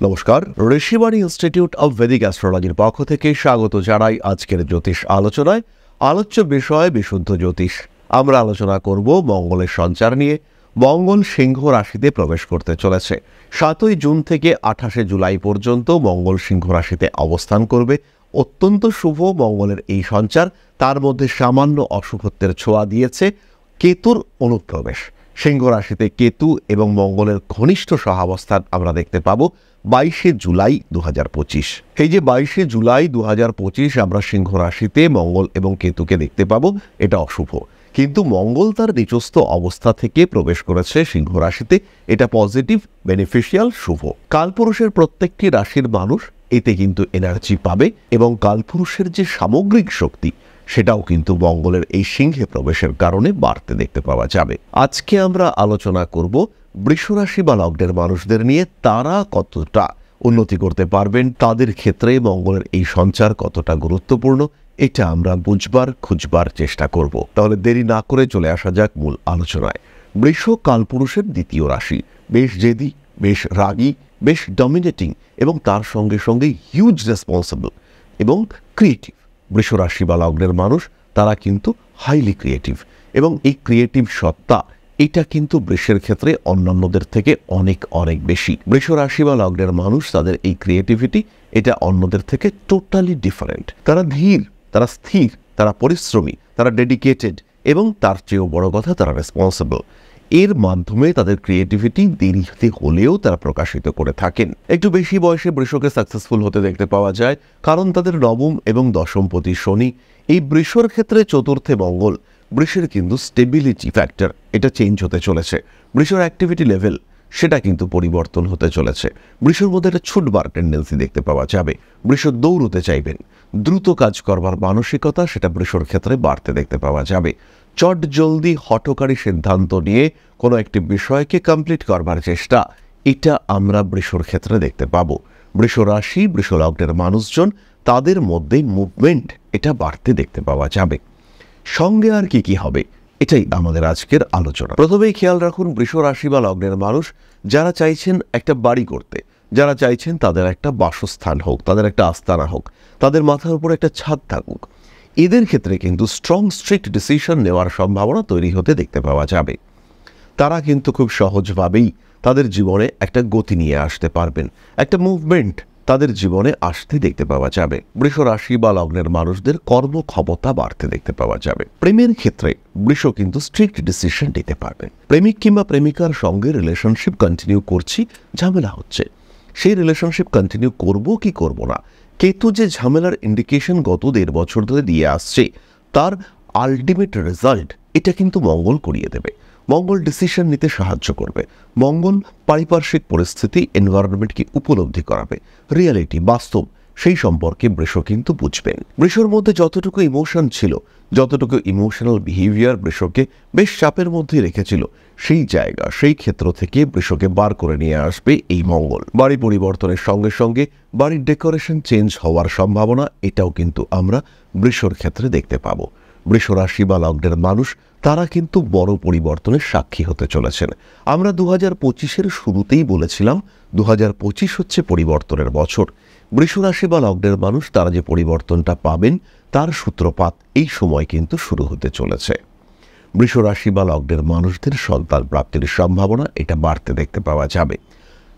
নমস্কার, Rishibani institute of Vedic অ্যাস্ট্রোলজির পক্ষ থেকে স্বাগত জানাই আজকের জ্যোতিষ আলোচনায়। আলোচ্য বিষয় বিশুদ্ধ জ্যোতিষ। আমরা আলোচনা করব মঙ্গলের সঞ্চার নিয়ে। মঙ্গল সিংহ রাশিতে প্রবেশ করতে চলেছে। 7ই জুন থেকে 28শে জুলাই পর্যন্ত মঙ্গল সিংহ রাশিতে অবস্থান করবে। অত্যন্ত শুভ মঙ্গলের এই সঞ্চার, তার মধ্যে সামান্য অশুভত্বের ছোঁয়া দিয়েছে কেতুর অনুপ্রবেশ। সিংহ রাশিতে কেতু এবং মঙ্গলের ঘনিষ্ঠ সহাবস্থান আমরা দেখতে পাবো 22শে জুলাই 2025। এই যে 22শে জুলাই 2025 আমরা সিংহ রাশিতে মঙ্গল এবং কেতুকে দেখতে পাবো, এটা অশুভ। কিন্তু মঙ্গল তার নিচস্থ অবস্থা থেকে প্রবেশ করেছে সিংহ রাশিতে, এটা পজিটিভ, বেনিফিশিয়াল, শুভ। কালপুরুষের প্রত্যেকটি রাশির মানুষ এতে কিন্তু এনার্জি পাবে এবং কালপুরুষের যে সামগ্রিক শক্তি সেটাও কিন্তু মঙ্গলের এই সিংহে প্রবেশের কারণে বাড়তে দেখতে পাওয়া যাবে। আজকে আমরা আলোচনা করব বৃষরাশি বা লগ্নের মানুষদের নিয়ে, তারা কতটা উন্নতি করতে পারবেন, তাদের ক্ষেত্রে মঙ্গলের এই সঞ্চার কতটা গুরুত্বপূর্ণ, এটা আমরা খুঁজবার চেষ্টা করব। তাহলে দেরি না করে চলে আসা যাক মূল আলোচনায়। বৃষ কালপুরুষের দ্বিতীয় রাশি, বেশ জেদি, বেশ রাগী, বেশ ডমিনেটিং এবং তার সঙ্গে সঙ্গে হিউজ রেসপন্সিবল এবং ক্রিয়েটিভ। বৃষরাশি বা লগ্নের মানুষ তারা কিন্তু হাইলি ক্রিয়েটিভ এবং এই ক্রিয়েটিভ সত্তা এটা কিন্তু বৃষের ক্ষেত্রে অন্যান্যদের থেকে অনেক অনেক বেশি। বৃষরাশি বা লগ্নের মানুষ তাদের এই ক্রিয়েটিভিটি এটা অন্যদের থেকে টোটালি ডিফারেন্ট। তারা ধীর, তারা স্থির, তারা পরিশ্রমী, তারা ডেডিকেটেড এবং তার চেয়েও বড় কথা তারা রেসপন্সিবল। এর মাধ্যমে তাদের ক্রিয়েটিভিটি দেরিতে হলেও তারা প্রকাশিত করে থাকেন। একটু বেশি বয়সে বৃষকে সাকসেসফুল হতে দেখতে পাওয়া যায়, কারণ তাদের নবম এবং দশমপতি শনি। এই বৃষর ক্ষেত্রে চতুর্থে মঙ্গল। বৃষের কিন্তু স্টেবিলিটি ফ্যাক্টর এটা চেঞ্জ হতে চলেছে। বৃষর অ্যাক্টিভিটি লেভেল সেটা কিন্তু পরিবর্তন হতে চলেছে। বৃষর মধ্যে একটা ছুটবার টেন্ডেন্সি দেখতে পাওয়া যাবে। বৃষ দৌড়তে চাইবেন, দ্রুত কাজ করবার মানসিকতা সেটা বৃষর ক্ষেত্রে বাড়তে দেখতে পাওয়া যাবে। চট জলদি হঠকারী সিদ্ধান্ত নিয়ে কোনো একটি বিষয়কে কমপ্লিট করবার চেষ্টা, এটা আমরা বৃষর ক্ষেত্রে দেখতে পাবো। বৃষ রাশি, বৃষ লগ্নের মানুষজন, তাদের মধ্যে মুভমেন্ট এটা বাড়তে দেখতে পাওয়া যাবে। সঙ্গে আর কি হবে, এটাই আমাদের আজকের আলোচনা। প্রথমেই খেয়াল রাখুন, বৃষ রাশি বা লগ্নের মানুষ যারা চাইছেন একটা বাড়ি করতে, যারা চাইছেন তাদের একটা বাসস্থান হোক, তাদের একটা আস্তানা হোক, তাদের মাথার উপর একটা ছাদ থাকুক, এদের ক্ষেত্রে কিন্তু স্ট্রিক্ট ডিসিশন নেওয়ার সম্ভাবনা তৈরি হতে দেখতে পাওয়া যাবে। তারা কিন্তু খুব সহজভাবেই তাদের জীবনে একটা গতি নিয়ে আসতে পারবেন, একটা মুভমেন্ট তাদের জীবনে আসতে দেখতে পাওয়া যাবে। বৃষ রাশি বা লগ্নের মানুষদের কর্মক্ষমতা বাড়তে দেখতে পাওয়া যাবে। প্রেমের ক্ষেত্রে বৃষ কিন্তু স্ট্রিক্ট ডিসিশন নিতে পারবেন। প্রেমিক কিংবা প্রেমিকার সঙ্গে রিলেশনশিপ কন্টিনিউ করছি, ঝামেলা হচ্ছে, সেই রিলেশনশিপ কন্টিনিউ করব কি করব না, কেতু যে ঝামেলার ইন্ডিকেশন গত 1.5 বছর ধরে দিয়ে আসছে, তার আলটিমেট রেজাল্ট এটা কিন্তু মঙ্গল করিয়ে দেবে। মঙ্গল ডিসিশন নিতে সাহায্য করবে। মঙ্গল পারিপার্শ্বিক পরিস্থিতি, এনভায়রনমেন্টকে উপলব্ধি করাবে, রিয়ালিটি, বাস্তব, সেই সম্পর্কে বৃষ কিন্তু বুঝবেন। বৃষর মধ্যে যতটুকু ইমোশন ছিল, যতটুকু ইমোশনাল বিহেভিয়ার বৃষকে বেশ চাপের মধ্যে রেখেছিল, সেই জায়গা, সেই ক্ষেত্র থেকে বৃষকে বার করে নিয়ে আসবে এই মঙ্গল। বাড়ি পরিবর্তনের সঙ্গে সঙ্গে বাড়ির ডেকোরেশন চেঞ্জ হওয়ার সম্ভাবনা এটাও কিন্তু আমরা বৃষর ক্ষেত্রে দেখতে পাবো। বৃষ রাশি বা লগ্নের মানুষ তারা কিন্তু বড় পরিবর্তনের সাক্ষী হতে চলেছেন। আমরা 2025-এর শুরুতেই বলেছিলাম 2025 হচ্ছে পরিবর্তনের বছর। বৃষ রাশি বা লগ্নের মানুষ তারা যে পরিবর্তনটা পাবেন তার সূত্রপাত এই সময় কিন্তু শুরু হতে চলেছে। বৃষ রাশি বা লগ্নের মানুষদের সন্তান প্রাপ্তির সম্ভাবনা এটা বাড়তে দেখতে পাওয়া যাবে।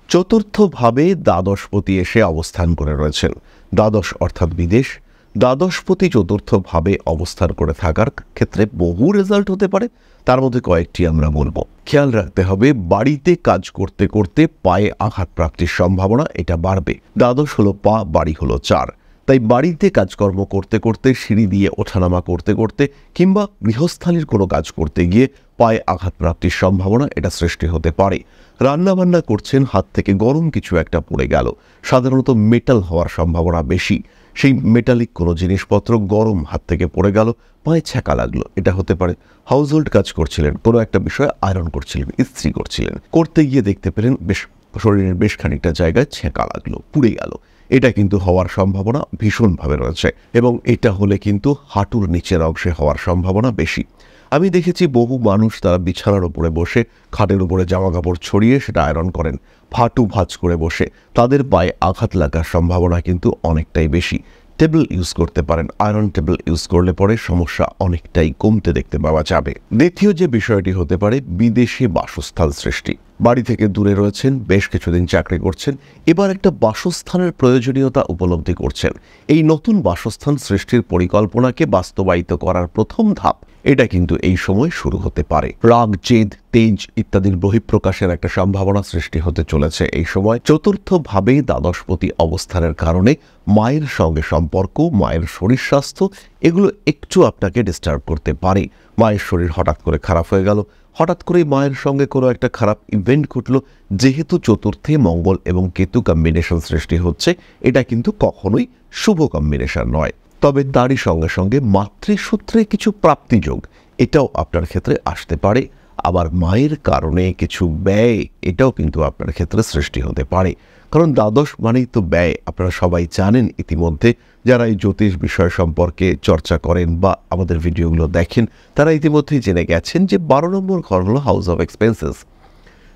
চতুর্থভাবে দ্বাদশপতি এসে অবস্থান করে রয়েছেন। দ্বাদশ অর্থাৎ বিদেশ। দ্বাদশপতি চতুর্থভাবে অবস্থান করে থাকার ক্ষেত্রে বহু রেজাল্ট হতে পারে, তার মধ্যে কয়েকটি আমরা বলবো। খেয়াল রাখতে হবে, বাড়িতে কাজ করতে করতে পায়ে আঘাত প্রাপ্তির সম্ভাবনা এটা বাড়বে। দ্বাদশ হলো পা, বাড়ি হলো 4, তাই বাড়িতে কাজকর্ম করতে করতে, সিঁড়ি দিয়ে ওঠানামা করতে করতে কিংবা গৃহস্থালির কোনো কাজ করতে গিয়ে পায়ে আঘাত প্রাপ্তির সম্ভাবনা এটা সৃষ্টি হতে পারে। রান্নাবান্না করছেন, হাত থেকে গরম কিছু একটা পড়ে গেল, সাধারণত মেটাল হওয়ার সম্ভাবনা বেশি। সেই মেটালিক কোনো জিনিসপত্র গরম হাত থেকে পড়ে গেল, পায়ে ছ্যাঁকা লাগলো, এটা হতে পারে। হাউস হোল্ড কাজ করছিলেন, কোনো একটা বিষয়ে আয়রন করছিলেন, ইস্ত্রি করছিলেন, করতে গিয়ে দেখতে পেলেন বেশ শরীরের বেশ খানিকটা জায়গায় ছ্যাঁকা লাগলো, পুড়ে গেল, এটা কিন্তু হওয়ার সম্ভাবনা ভীষণভাবে রয়েছে এবং এটা হলে কিন্তু হাঁটুর নিচের অংশে হওয়ার সম্ভাবনা বেশি। আমি দেখেছি বহু মানুষ তারা বিছানার উপরে বসে খাটের উপরে জামা কাপড় ছড়িয়ে সেটা আয়রন করেন, ফাটু ভাঁজ করে বসে তাদের পায়ে আঘাত লাগার সম্ভাবনা কিন্তু অনেকটাই বেশি। টেবিল ইউজ করতে পারেন, আয়রন টেবিল ইউজ করলে পরে সমস্যা অনেকটাই কমতে দেখতে পাওয়া যাবে। দ্বিতীয় যে বিষয়টি হতে পারে বিদেশে বাসস্থান সৃষ্টি। বাড়ি থেকে দূরে রয়েছেন, বেশ কিছুদিন চাকরি করছেন, এবার একটা বাসস্থানের প্রয়োজনীয়তা উপলব্ধি করছেন। এই নতুন বাসস্থান সৃষ্টির পরিকল্পনাকে বাস্তবায়িত করার প্রথম ধাপ এটা কিন্তু এই সময় শুরু হতে পারে। রাগ, জেদ, তেজ ইত্যাদির বহিঃপ্রকাশের একটা সম্ভাবনা সৃষ্টি হতে চলেছে এই সময়। চতুর্থভাবে দ্বাদশপতি অবস্থানের কারণে মায়ের সঙ্গে সম্পর্ক, মায়ের শরীর স্বাস্থ্য এগুলো একটু আপনাকে ডিস্টার্ব করতে পারে। মায়ের শরীর হঠাৎ করে খারাপ হয়ে গেল, হঠাৎ করেই মায়ের সঙ্গে কোনো একটা খারাপ ইভেন্ট ঘটলো, যেহেতু চতুর্থে মঙ্গল এবং কেতু কম্বিনেশন সৃষ্টি হচ্ছে, এটা কিন্তু কখনোই শুভ কম্বিনেশন নয়। তবে তারই সঙ্গে সঙ্গে মাতৃসূত্রে কিছু প্রাপ্তিযোগ এটাও আপনার ক্ষেত্রে আসতে পারে। আবার মায়ের কারণে কিছু ব্যয় এটাও কিন্তু আপনার ক্ষেত্রে সৃষ্টি হতে পারে, কারণ দ্বাদশ মানেই তো ব্যয়। আপনারা সবাই জানেন ইতিমধ্যে, যারা এই জ্যোতিষ বিষয় সম্পর্কে চর্চা করেন বা আমাদের ভিডিওগুলো দেখেন তারা ইতিমধ্যেই জেনে গেছেন যে 12 নম্বর ঘর হলো হাউস অফ এক্সপেন্সেস।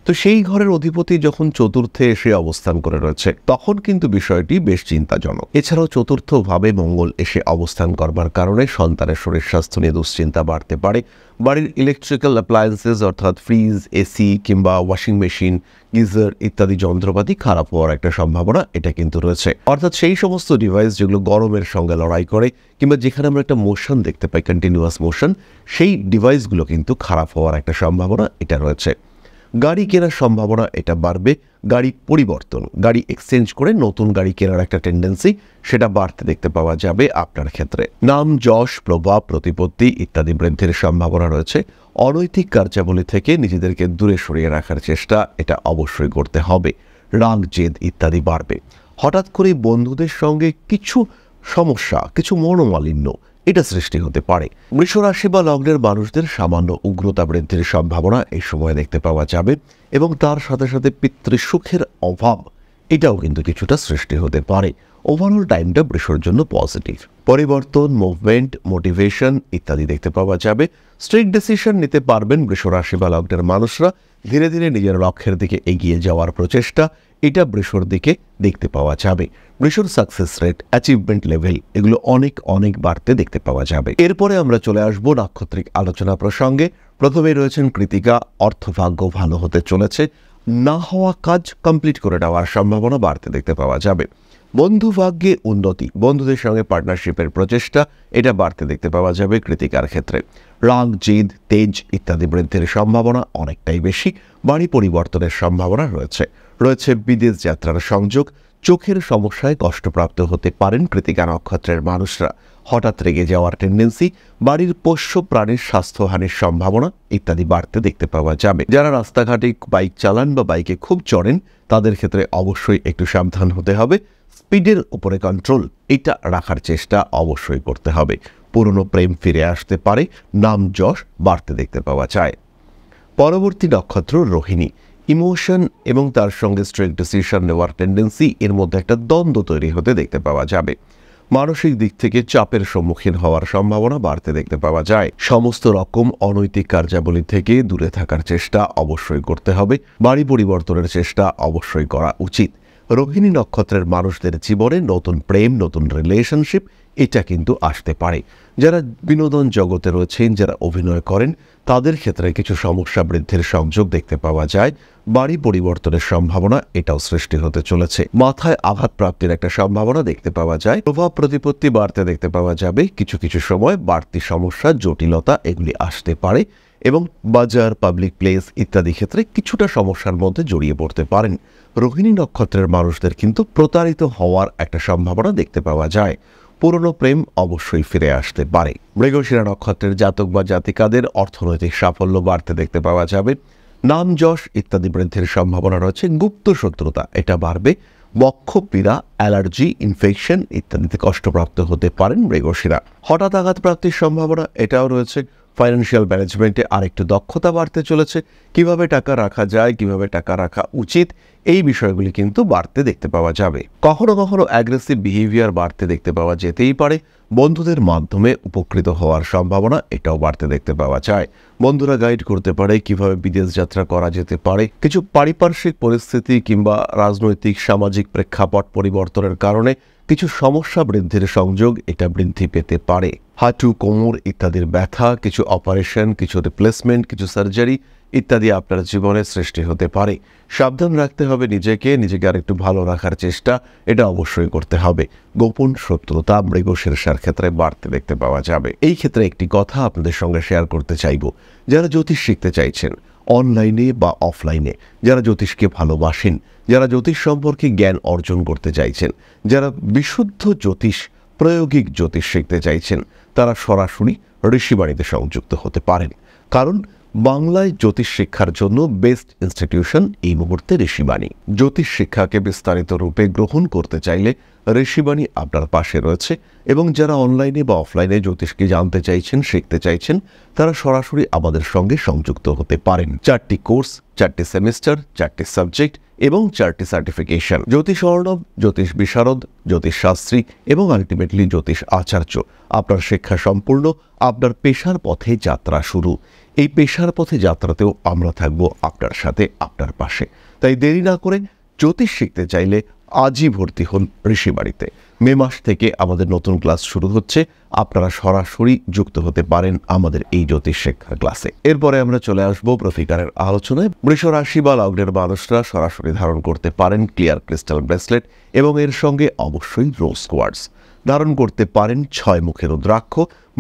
তো সেই ঘরের অধিপতি যখন চতুর্থে এসে অবস্থান করে রয়েছে তখন কিন্তু বিষয়টি বেশ চিন্তাজনক। এছাড়াও চতুর্থভাবে মঙ্গল এসে অবস্থান করবার কারণে সন্তানের শরীর স্বাস্থ্য নিয়ে দুশ্চিন্তা বাড়তে পারে। বাড়ির ইলেকট্রিক্যাল অ্যাপ্লায়েন্সেস অর্থাৎ ফ্রিজ, এসি কিংবা ওয়াশিং মেশিন, গিজার ইত্যাদি যন্ত্রপাতি খারাপ হওয়ার একটা সম্ভাবনা এটা কিন্তু রয়েছে। অর্থাৎ সেই সমস্ত ডিভাইস যেগুলো গরমের সঙ্গে লড়াই করে কিংবা যেখানে আমরা একটা মোশন দেখতে পাই, কন্টিনিউয়াস মোশন, সেই ডিভাইসগুলো কিন্তু খারাপ হওয়ার একটা সম্ভাবনা এটা রয়েছে। গাড়ি কেনার সম্ভাবনা এটা বাড়বে। গাড়ি পরিবর্তন, গাড়ি এক্সচেঞ্জ করে নতুন গাড়ি কেনার একটা টেন্ডেন্সি সেটা বাড়তে দেখতে পাওয়া যাবে আপনার ক্ষেত্রে। নাম, যশ, প্রভাব, প্রতিপত্তি ইত্যাদি বৃদ্ধির সম্ভাবনা রয়েছে। অনৈতিক কার্যাবলী থেকে নিজেদেরকে দূরে সরিয়ে রাখার চেষ্টা এটা অবশ্যই করতে হবে। রাগ, জেদ ইত্যাদি বাড়বে। হঠাৎ করে বন্ধুদের সঙ্গে কিছু সমস্যা, কিছু মনোমালিন্য এটা সৃষ্টি হতে পারে। বৃষ রাশি বা লগ্নের মানুষদের সামান্য উগ্রতা বৃদ্ধির সম্ভাবনা এই সময় দেখতে পাওয়া যাবে এবং তার সাথে সাথে পিতৃসুখের অভাব এটাও কিন্তু কিছুটা সৃষ্টি হতে পারে। ওভারঅল টাইমটা বৃষর জন্য পজিটিভ। পরিবর্তন, মুভমেন্ট, মোটিভেশন ইত্যাদি দেখতে পাওয়া যাবে। স্ট্রিক্ট ডিসিশন নিতে পারবেন বৃষ রাশি বা লগ্নের মানুষরা। ধীরে ধীরে নিজের লক্ষ্যের দিকে এগিয়ে যাওয়ার প্রচেষ্টা এটা বৃষর দিকে দেখতে পাওয়া যাবে। বৃষর সাকসেস রেট, অ্যাচিভমেন্ট লেভেল এগুলো অনেক অনেক বাড়তে দেখতে পাওয়া যাবে। এরপরে আমরা চলে আসব নাক্ষত্রিক আলোচনা প্রসঙ্গে। প্রথমেই রয়েছেন কৃতিকা। অর্থভাগ্য ভালো হতে চলেছে, না হওয়া কাজ কমপ্লিট করে নেওয়ার সম্ভাবনা বাড়তে দেখতে পাওয়া যাবে। বন্ধু ভাগ্যে উন্নতি, বন্ধুদের সঙ্গে পার্টনারশিপের প্রচেষ্টা এটা বাড়তে দেখতে পাওয়া যাবে কৃতিকার ক্ষেত্রে। রাগ, জেদ, তেজ ইত্যাদি বৃদ্ধির সম্ভাবনা অনেকটাই বেশি। বাড়ি পরিবর্তনের সম্ভাবনা রয়েছে। বিদেশ যাত্রার সংযোগ। চোখের সমস্যায় কষ্টপ্রাপ্ত হতে পারেন কৃতিকা নক্ষত্রের মানুষরা। হঠাৎ রেগে যাওয়ার টেন্ডেন্সি, বাড়ির পোষ্য প্রাণীর স্বাস্থ্যহানির সম্ভাবনা ইত্যাদি বাড়তে দেখতে পাওয়া যাবে। যারা রাস্তাঘাটে বাইক চালান বা বাইকে খুব চড়েন তাদের ক্ষেত্রে অবশ্যই একটু সাবধান হতে হবে। স্পিডের উপরে কন্ট্রোল এটা রাখার চেষ্টা অবশ্যই করতে হবে। পুরনো প্রেম ফিরে আসতে পারে। নাম, যশ বাড়তে দেখতে পাওয়া যায়। পরবর্তী নক্ষত্র রোহিণী। ইমোশন এবং তার সঙ্গে স্ট্রিক্ট ডিসিশন নেওয়ার টেন্ডেন্সি এর মধ্যে একটা দ্বন্দ্ব তৈরি হতে দেখতে পাওয়া যাবে। মানসিক দিক থেকে চাপের সম্মুখীন হওয়ার সম্ভাবনা বাড়তে দেখতে পাওয়া যায়। সমস্ত রকম অনৈতিক কার্যাবলী থেকে দূরে থাকার চেষ্টা অবশ্যই করতে হবে। বাড়ি পরিবর্তনের চেষ্টা অবশ্যই করা উচিত। রোহিণী নক্ষত্রের মানুষদের জীবনে নতুন প্রেম, নতুন রিলেশনশিপ এটা কিন্তু আসতে পারে। যারা বিনোদন জগতে রয়েছেন, যারা অভিনয় করেন তাদের ক্ষেত্রে কিছু সমস্যা বৃদ্ধির সংযোগ দেখতে পাওয়া যায়। বাড়ি পরিবর্তনের সম্ভাবনা এটাও সৃষ্টি হতে চলেছে। মাথায় আঘাত প্রাপ্তির একটা সম্ভাবনা দেখতে পাওয়া যায়। প্রভাব প্রতিপত্তি বাড়তে দেখতে পাওয়া যাবে। কিছু কিছু সময় বাড়তি সমস্যা, জটিলতা এগুলি আসতে পারে এবং বাজার, পাবলিক প্লেস ইত্যাদি ক্ষেত্রে কিছুটা সমস্যার মধ্যে জড়িয়ে পড়তে পারেন। রোহিণী নক্ষত্রের মানুষদের কিন্তু প্রতারিত হওয়ার একটা সম্ভাবনা দেখতে পাওয়া যায়। পুরনো প্রেম অবশ্যই ফিরে আসতে পারে। মৃগশিরা নক্ষত্রের জাতক বা জাতিকাদের অর্থনৈতিক সাফল্য বাড়তে দেখতে পাওয়া যাবে। নাম, যশ ইত্যাদি বৃদ্ধির সম্ভাবনা রয়েছে। গুপ্ত শত্রুতা এটা বাড়বে। বক্ষ পীড়া, অ্যালার্জি, ইনফেকশন ইত্যাদিতে কষ্টপ্রাপ্ত হতে পারেন মৃগশিরা। হঠাৎ আঘাত প্রাপ্তির সম্ভাবনা এটাও রয়েছে। ফাইন্যান্সিয়াল ম্যানেজমেন্টে আরেকটু দক্ষতা বাড়তে চলেছে। কিভাবে টাকা রাখা যায়, কিভাবে টাকা রাখা উচিত, এই বিষয়গুলি কিন্তু বাড়তে দেখতে পাওয়া যাবে। কখনো কখনো অ্যাগ্রেসিভ বিহেভিয়ার বাড়তে দেখতে পাওয়া যেতেই পারে। বন্ধুদের মাধ্যমে উপকৃত হওয়ার সম্ভাবনা এটাও বাড়তে দেখতে পাওয়া যায়। বন্ধুরা গাইড করতে পারে কিভাবে বিদেশ যাত্রা করা যেতে পারে। কিছু পারিপার্শ্বিক পরিস্থিতি কিংবা রাজনৈতিক সামাজিক প্রেক্ষাপট পরিবর্তনের কারণে কিছু সমস্যা বৃদ্ধির সংযোগ এটা বৃদ্ধি পেতে পারে। হাঁটু, কোমর ইত্যাদির ব্যথা, কিছু অপারেশন, কিছু রিপ্লেসমেন্ট, কিছু সার্জারি ইত্যাদি আপনার জীবনে সৃষ্টি হতে পারে। সাবধান রাখতে হবে নিজেকে আরেকটু ভালো রাখার চেষ্টা এটা অবশ্যই করতে হবে। গোপন শত্রুতা মৃগশীর্ষের ক্ষেত্রে বাড়তে দেখতে পাওয়া যাবে। এই ক্ষেত্রে একটি কথা আপনাদের সঙ্গে শেয়ার করতে চাইব। যারা জ্যোতিষ শিখতে চাইছেন অনলাইনে বা অফলাইনে, যারা জ্যোতিষকে ভালোবাসেন, যারা জ্যোতিষ সম্পর্কে জ্ঞান অর্জন করতে চাইছেন, যারা বিশুদ্ধ জ্যোতিষ, প্রায়োগিক জ্যোতিষ শিখতে চাইছেন, তারা সরাসরি ঋষিবাণীতে সংযুক্ত হতে পারেন। কারণ বাংলায় জ্যোতিষ শিক্ষার জন্য বেস্ট ইনস্টিটিউশন এই মুহূর্তে ঋষিবাণী। জ্যোতিষ শিক্ষাকে বিস্তারিত রূপে গ্রহণ করতে চাইলে ঋষিবাণী আপনার পাশে রয়েছে। এবং যারা অনলাইনে বা অফলাইনে জ্যোতিষকে জানতে চাইছেন, শিখতে চাইছেন, তারা সরাসরি আমাদের সঙ্গে সংযুক্ত হতে পারেন। 4টি কোর্স, 4টি সেমিস্টার, 4টি সাবজেক্ট এবং 4টি সার্টিফিকেশন। জ্যোতিষ অর্ণব, জ্যোতিষ বিশারদ, জ্যোতিষ শাস্ত্রী এবং আলটিমেটলি জ্যোতিষ আচার্য। আপনার শিক্ষা সম্পূর্ণ, আপনার পেশার পথে যাত্রা শুরু। এই পেশার পথে যাত্রাতেও আমরা থাকবো আপনার সাথে, আপনার পাশে। তাই দেরি না করে জ্যোতিষ শিখতে চাইলে আজই ভর্তি হন ঋষিবাণীতে। মে মাস থেকে আমাদের নতুন ক্লাস শুরু হচ্ছে। আপনারা সরাসরি যুক্ত হতে পারেন আমাদের এই জ্যোতিষ শিক্ষার ক্লাসে। এরপরে আমরা চলে আসবো প্রতিকারের আলোচনায়। বৃষ রাশি বা লগ্নের মানুষরা সরাসরি ধারণ করতে পারেন ক্লিয়ার ক্রিস্টাল ব্রেসলেট এবং এর সঙ্গে অবশ্যই রোজ কোয়ার্টজ। ধারণ করতে পারেন 6 মুখের রুদ্রাক্ষ।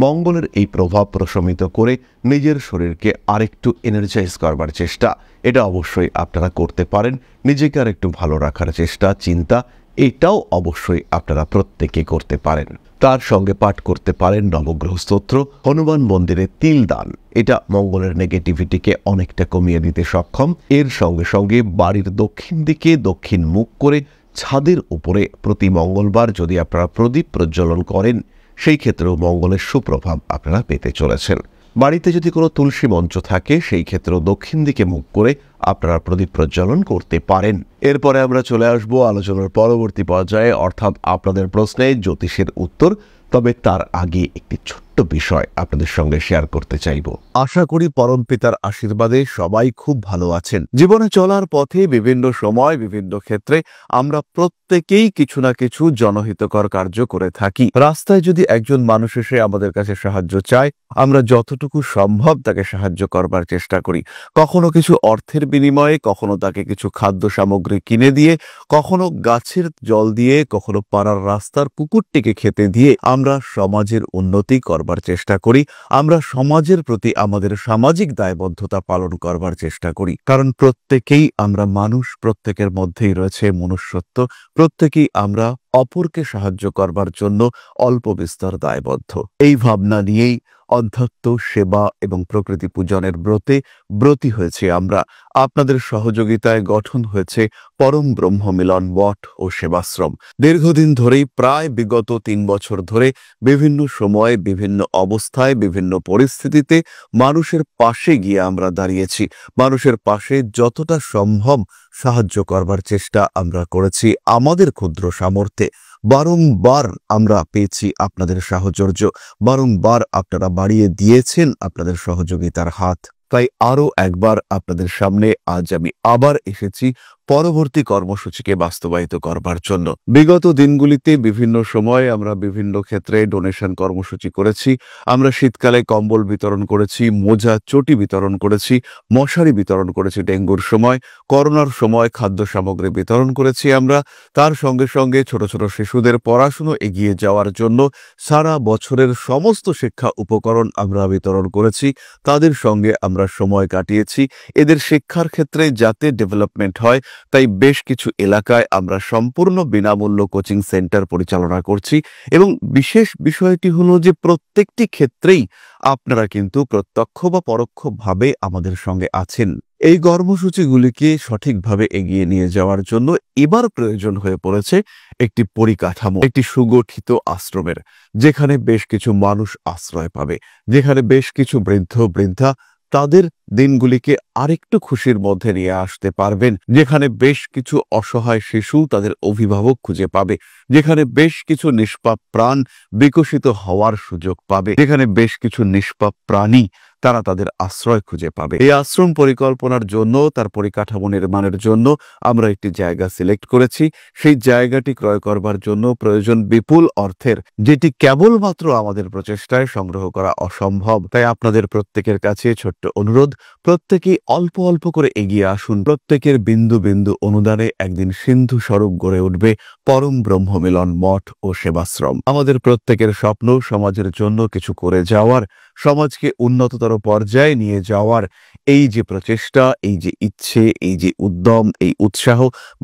মঙ্গলের এই প্রভাব প্রশমিত করে নিজের শরীরকে আরেকটু এনার্জাইজ করবার চেষ্টা এটা অবশ্যই আপনারা করতে পারেন। নিজেকে আরেকটু ভালো রাখার চেষ্টা, চিন্তা এটাও অবশ্যই আপনারা প্রত্যেকে করতে পারেন। তার সঙ্গে পাঠ করতে পারেন নবগ্রহ স্তোত্র, হনুমান মন্দিরে তিল দান। এটা মঙ্গলের নেগেটিভিটিকে অনেকটা কমিয়ে দিতে সক্ষম। এর সঙ্গে সঙ্গে বাড়ির দক্ষিণ দিকে দক্ষিণ মুখ করে ছাদের উপরে প্রতি মঙ্গলবার যদি আপনারা প্রদীপ প্রজ্বলন করেন, সেই ক্ষেত্রেও মঙ্গলের সুপ্রভাব আপনারা পেতে চলেছেন। বাড়িতে যদি কোনো তুলসী মঞ্চ থাকে, সেই ক্ষেত্রেও দক্ষিণ দিকে মুখ করে আপনারা প্রদীপ প্রজ্বলন করতে পারেন। এরপরে আমরা চলে আসবো আলোচনার পরবর্তী পর্যায়ে, অর্থাৎ আপনাদের প্রশ্নে জ্যোতিষের উত্তর। তবে তার আগে একটি ছোট্ট বিষয় আপনাদের সঙ্গে শেয়ার করতে চাইব। আশা করি পরম পিতার আশীর্বাদে সবাই খুব ভালো আছেন। জীবনে চলার পথে বিভিন্ন সময় বিভিন্ন ক্ষেত্রে আমরা প্রত্যেকেই কিছু না কিছু জনহিতকর কার্য করে থাকি। রাস্তায় যদি একজন মানুষ এসে আমাদের কাছে সাহায্য চায়, আমরা যতটুকু সম্ভব তাকে সাহায্য করবার চেষ্টা করি। কখনো কিছু অর্থের বিনিময়ে, কখনো তাকে কিছু খাদ্য সামগ্রী কিনে দিয়ে, কখনো গাছের জল দিয়ে, কখনো পাড়ার রাস্তার কুকুরটিকে খেতে দিয়ে আমরা সমাজের উন্নতি করবার চেষ্টা করি। আমরা সমাজের প্রতি আমাদের সামাজিক দায়বদ্ধতা পালন করবার চেষ্টা করি। কারণ প্রত্যেকেই আমরা মানুষ, প্রত্যেকের মধ্যেই রয়েছে মনুষ্যত্ব। প্রত্যেকেই আমরা অপরকে সাহায্য করবার জন্য অল্প বিস্তর দায়বদ্ধ। এই ভাবনা নিয়েই অধ্যাত্ম, সেবা এবং প্রকৃতি পূজনের ব্রতী হয়েছে আমরা। আপনাদের সহযোগিতায় গঠন হয়েছে পরম ব্রহ্ম মিলন মঠ ও সেবাশ্রম। দীর্ঘদিন ধরেই, প্রায় বিগত 3 বছর ধরে বিভিন্ন সময়ে, বিভিন্ন অবস্থায়, বিভিন্ন পরিস্থিতিতে মানুষের পাশে গিয়ে আমরা দাঁড়িয়েছি। মানুষের পাশে যতটা সম্ভব সাহায্য করবার চেষ্টা আমরা করেছি আমাদের ক্ষুদ্র সামর্থ্যে। বারংবার আমরা পেয়েছি আপনাদের সাহচর্য, বারংবার আপনারা বাড়িয়ে দিয়েছেন আপনাদের সহযোগিতার হাত। তাই আরও একবার আপনাদের সামনে আজ আমি আবার এসেছি পরবর্তী কর্মসূচিকে বাস্তবায়িত করবার জন্য। বিগত দিনগুলিতে বিভিন্ন সময় আমরা বিভিন্ন ক্ষেত্রে ডোনেশন কর্মসূচি করেছি। আমরা শীতকালে কম্বল বিতরণ করেছি, মোজা, চটি বিতরণ করেছি, মশারি বিতরণ করেছি ডেঙ্গুর সময়, করোনার সময় খাদ্য সামগ্রী বিতরণ করেছি আমরা। তার সঙ্গে সঙ্গে ছোট ছোট শিশুদের পড়াশুনো এগিয়ে যাওয়ার জন্য সারা বছরের সমস্ত শিক্ষা উপকরণ আমরা বিতরণ করেছি। তাদের সঙ্গে আমরা সময় কাটিয়েছি। এদের শিক্ষার ক্ষেত্রে যাতে ডেভেলপমেন্ট হয়, তাই বেশ কিছু এলাকায় আমরা সম্পূর্ণ বিনামূল্য কোচিং সেন্টার পরিচালনা করছি এবং বিশেষ বিষয়টি হলো যে প্রত্যেকটি ক্ষেত্রেই আপনারা কিন্তু প্রত্যক্ষ বা পরোক্ষভাবে আমাদের সঙ্গে আছেন। এই কর্মসূচিগুলিকে সঠিকভাবে এগিয়ে নিয়ে যাওয়ার জন্য এবার প্রয়োজন হয়ে পড়েছে একটি পরিকাঠামো, একটি সুগঠিত আশ্রমের, যেখানে বেশ কিছু মানুষ আশ্রয় পাবে, যেখানে বেশ কিছু বৃদ্ধ বৃদ্ধা তাদের দিনগুলিকে আরেকটু খুশির মধ্যে নিয়ে আসতে পারবেন, যেখানে বেশ কিছু অসহায় শিশু তাদের অভিভাবক খুঁজে পাবে, যেখানে বেশ কিছু নিষ্পাপ প্রাণ বিকশিত হওয়ার সুযোগ পাবে, যেখানে বেশ কিছু নিষ্পাপ প্রাণী তারা তাদের আশ্রয় খুঁজে পাবে। এই আশ্রম পরিকল্পনার জন্য, তার পরিকাঠামো নির্মাণের জন্য আমরা একটি জায়গা সিলেক্ট করেছি। সেই জায়গাটি ক্রয় করবার জন্য প্রয়োজন বিপুল অর্থের, যেটি কেবলমাত্র আমাদের প্রচেষ্টায় সংগ্রহ করা অসম্ভব। তাই আপনাদের প্রত্যেকের কাছে ছোট্ট অনুরোধ, প্রত্যেকেই অল্প অল্প করে এগিয়ে আসুন। প্রত্যেকের বিন্দু বিন্দু অনুদানে একদিন সিন্ধু স্বরূপ গড়ে উঠবে পরম ব্রহ্মমিলন মঠ ও সেবাশ্রম। আমাদের প্রত্যেকের স্বপ্ন সমাজের জন্য কিছু করে যাওয়ার, সমাজকে উন্নততর পর্যায়ে নিয়ে যাওয়ার এই যে প্রচেষ্টা, এই যে ইচ্ছে, এই যে উদ্যম, এই উৎসাহ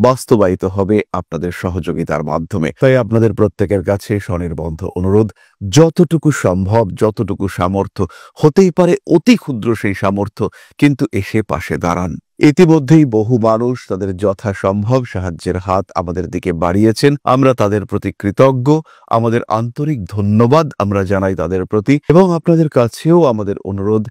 বাস্তবায়িত হবে আপনাদের সহযোগিতার মাধ্যমে। তাই আপনাদের প্রত্যেকের কাছে স্বনির্বন্ধ অনুরোধ, যতটুকু সম্ভব, যতটুকু সামর্থ্য, হতেই পারে অতি ক্ষুদ্র সেই সামর্থ্য, কিন্তু এসে পাশে দাঁড়ান। ইতিমধ্যেই বহু মানুষ তাদের যথাসম্ভব সাহায্যের হাত আমাদের দিকে বাড়িয়েছেন। আমরা তাদের প্রতি কৃতজ্ঞ, আমাদের আন্তরিক ধন্যবাদ আমরা জানাই তাদের প্রতি। এবং আপনাদের কাছেও আমাদের অনুরোধ,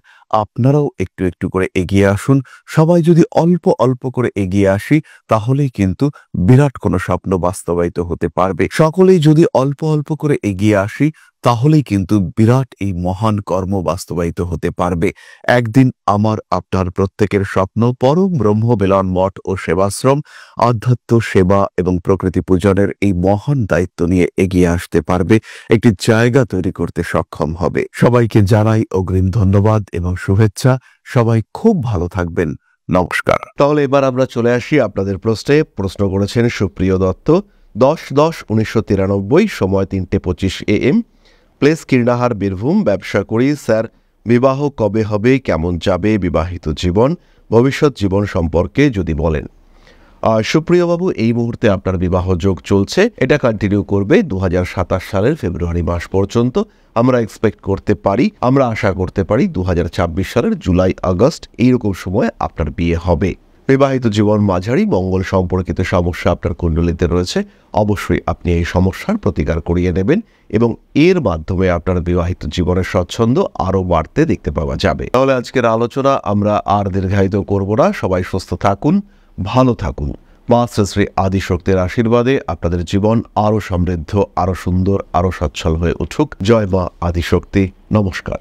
আপনারাও একটু একটু করে এগিয়ে আসুন। সবাই যদি অল্প অল্প করে এগিয়ে আসি, তাহলেই কিন্তু বিরাট কোনো স্বপ্ন বাস্তবায়িত হতে পারবে। সকলেই যদি অল্প অল্প করে এগিয়ে আসি, তাহলেই কিন্তু বিরাট এই মহান কর্ম বাস্তবায়িত হতে পারবে। একদিন আমার আপনার প্রত্যেকের স্বপ্ন পরম ব্রহ্মমিলন মঠ ও সেবাশ্রম আধ্যাত্ম সেবা এবং প্রকৃতি পূজনের এই মহান দায়িত্ব নিয়ে এগিয়ে আসতে পারবে, একটি জায়গা তৈরি করতে সক্ষম হবে। সবাইকে জানাই অগ্রিম ধন্যবাদ এবং শুভেচ্ছা। সবাই খুব ভালো থাকবেন। নমস্কার। তাহলে এবার আমরা চলে আসি আপনাদের প্রশ্নে। প্রশ্ন করেছেন সুপ্রিয় দত্ত। 10/10/1993, সময় 3:25 AM, প্লেস কীর্ণাহার, বীরভূম। ব্যবসা করি স্যার, বিবাহ কবে হবে, কেমন যাবে বিবাহিত জীবন, ভবিষ্যৎ জীবন সম্পর্কে যদি বলেন। সুপ্রিয়বাবু, এই মুহূর্তে আপনার বিবাহ যোগ চলছে, এটা কন্টিনিউ করবে 2027 সালের ফেব্রুয়ারি মাস পর্যন্ত। আমরা এক্সপেক্ট করতে পারি, আমরা আশা করতে পারি 2026 সালের জুলাই আগস্ট এইরকম সময় আপনার বিয়ে হবে। বিবাহিত জীবন মাঝারি, মঙ্গল সম্পর্কিত সমস্যা আপনার কুণ্ডলিতে রয়েছে। অবশ্যই আপনি এই সমস্যার প্রতিকার করিয়ে নেবেন এবং এর মাধ্যমে আপনার বিবাহিত জীবনের স্বচ্ছন্দ আরও বাড়তে দেখতে পাওয়া যাবে। তাহলে আজকের আলোচনা আমরা আর দীর্ঘায়িত করব না। সবাই সুস্থ থাকুন, ভালো থাকুন। মা শ্রী শ্রী আদিশক্তির আশীর্বাদে আপনাদের জীবন আরও সমৃদ্ধ, আরও সুন্দর, আরও সচ্ছল হয়ে উঠুক। জয় মা আদিশক্তি। নমস্কার।